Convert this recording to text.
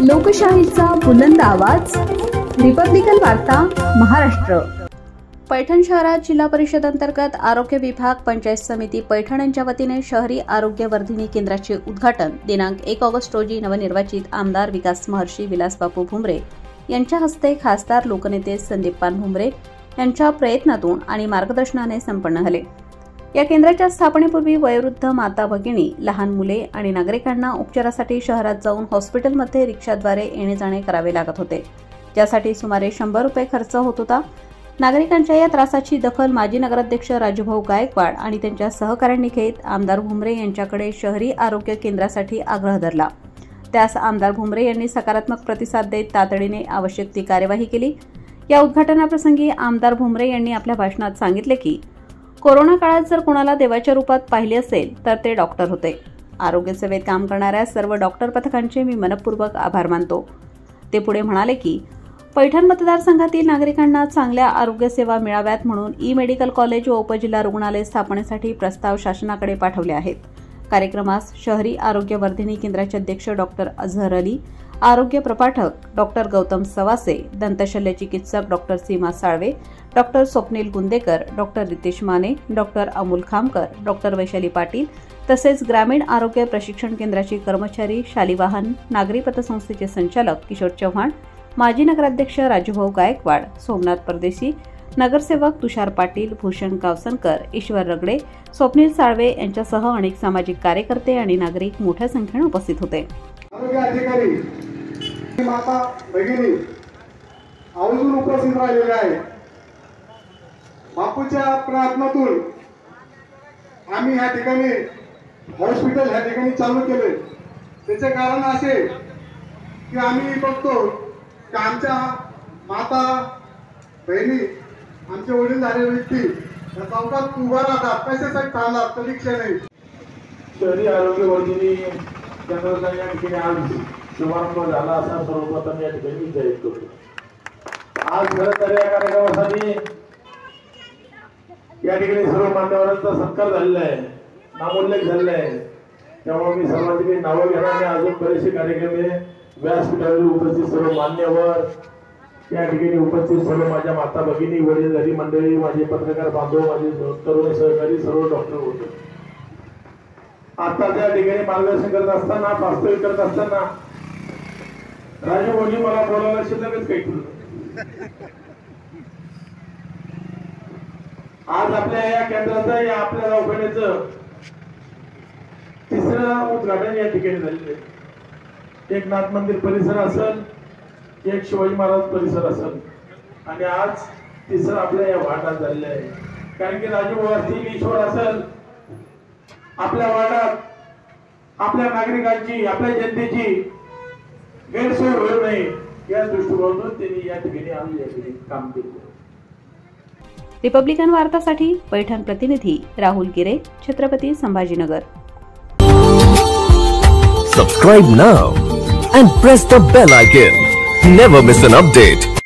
लोकशाहीचा बुलंद आवाज, रिपब्लिकन वार्ता महाराष्ट्र। पैठण शहरात जिल्हा परिषद अंतर्गत आरोग्य विभाग पंचायत समिती पैठण यांच्या वतीने शहरी आरोग्य वर्धिनी केंद्राचे उद्घाटन दिनांक 1 ऑगस्ट रोजी नवनिर्वाचित आमदार विकास महर्षी विलासबापू भुमरे यांच्या हस्ते खासदार लोकनेते संदीपान भुमरे यांच्या प्रयत्नातून आणि मार्गदर्शनाने संपन्न झाले। या केंद्राच्या स्थापनेपूर्वी वयोवृद्ध माता भगिनी, लहान मुले आणि नागरिकांना उपचारासाठी शहरात जाऊन हॉस्पिटलमध्ये रिक्षाद्वारे येणे जाणे करावे लागत होते, ज्यासाठी सुमारे 100 रुपये खर्च होत होता। नागरिकांच्या या त्रासाची दखल माजी नगराध्यक्ष राजूभाऊ गायकवाड आणि त्यांच्या सहकाऱ्यांनी घेत आमदार भुमरे यांच्याकडे शहरी आरोग्य केंद्रासाठी आग्रह धरला। त्यास आमदार भुमरे यांनी सकारात्मक प्रतिसाद देत तातडीने आवश्यक ती कार्यवाही केली। या उद्घाटनाप्रसंगी आमदार भुमरे यांनी आपल्या भाषणात सांगितले की कोरोना काळात जर कोणाला देवाच्या रूपात पाहिले असेल तर ते डॉक्टर होते। आरोग्य सेवेत काम करणाऱ्या सर्व डॉक्टर पथकांचे मी मनपूर्वक आभार मानतो। ते पुढे म्हणाले की पैठण मतदारसंघातील नागरिकांना चांगल्या आरोग्य सेवा मिळाव्यात म्हणून ई-मेडिकल कॉलेज व उपजिल्हा रुग्णालय स्थापनेसाठी प्रस्ताव शासनाकडे पाठवले आहेत। कार्यक्रमास शहरी आरोग्य वर्धिनी केंद्राचे अध्यक्ष डॉक्टर अझहर अली, आरोग्य प्रपाठक डॉक्टर गौतम सवासे, दंतशल्य चिकित्सक doctor Seema Salve, doctor Swapnil Gundekar, doctor Ritesh Mane, doctor Amol Khamkar, doctor Vaishali Patil तसेच ग्रामीण आरोग्य प्रशिक्षण केंद्राचे कर्मचारी, शालिवाहन, नागरी पतसंस्थेचे संचालक किशोर चव्हाण, माजी नगराध्यक्ष राजूभाऊ गायकवाड, सोमनाथ परदेशी, नगरसेवक तुषार पाटील, भूषण गावसनकर, ईश्वर रगडे, स्वप्नील साळवे यांच्यासह अनेक सामाजिक कार्यकर्ते आणि नागरिक मोठ्या संख्येने उपस्थित होते। आरोग्य अधिकारी, माता भगिनी आवर्जून उपस्थित राहिलेले आहे। बापूच्या प्रयत्नातून आम्ही या ठिकाणी हॉस्पिटल या ठिकाणी चालू केले। त्याचे कारण असे की आम्ही बघतो की आमच्या माता बहिणी, आमचे वडील झालेले व्यक्ती या चौकात उभा राहतात, कशासाठी थांबतात कधी क्षण नाही। शहरी आरोग्य वर्धिनी केंद्राचा या ठिकाणी आज शुभारंभ झाला असा सर्वप्रथम या ठिकाणी जाहीर करतो। आज खरं तर या कार्यक्रमासाठी या ठिकाणी सर्व मान्यवरांचा सत्कार झालेला आहे, नामोल्लेख झालेला आहे। त्यामुळे मी सर्वांची काही नावं घेणार नाही। अजून बरेचसे कार्यक्रम व्यासपीठावर उपस्थित सर्व मान्यवर, या ठिकाणी उपस्थित सर्व माझ्या माता भगिनी, वडीलधारी मंडळी, माझे पत्रकार बांधव, माझे तरुण सहकारी, सर्व डॉक्टर होते। आता त्या ठिकाणी मार्गदर्शन करत असताना, वास्तविक करत असताना राजू भाऊजी मला बोलायला शिल्लकच काही केलं। आज आपल्या या केंद्राचं, या आपल्या दवाखान्याचं तिसरं उद्घाटन या ठिकाणी झालेलं आहे। एक नाथ मंदिर परिसर असेल, एक शिवाजी महाराज परिसर असेल आणि आज तिसरं आपल्या या वार्डात झालेलं आहे। कारण की राजू भाऊ असतील, ईश्वर असेल, आपल्या वार्डात आपल्या नागरिकांची, आपल्या जनतेची गैरसोय होऊ नये या दृष्टिकोनातून त्यांनी या ठिकाणी आम्ही या ठिकाणी काम केले। रिपब्लिकन वार्तासाठी पैठण प्रतिनिधी राहुल गिरे, Chhatrapati Sambhajinagar. Subscribe now and press the bell icon. Never miss an update.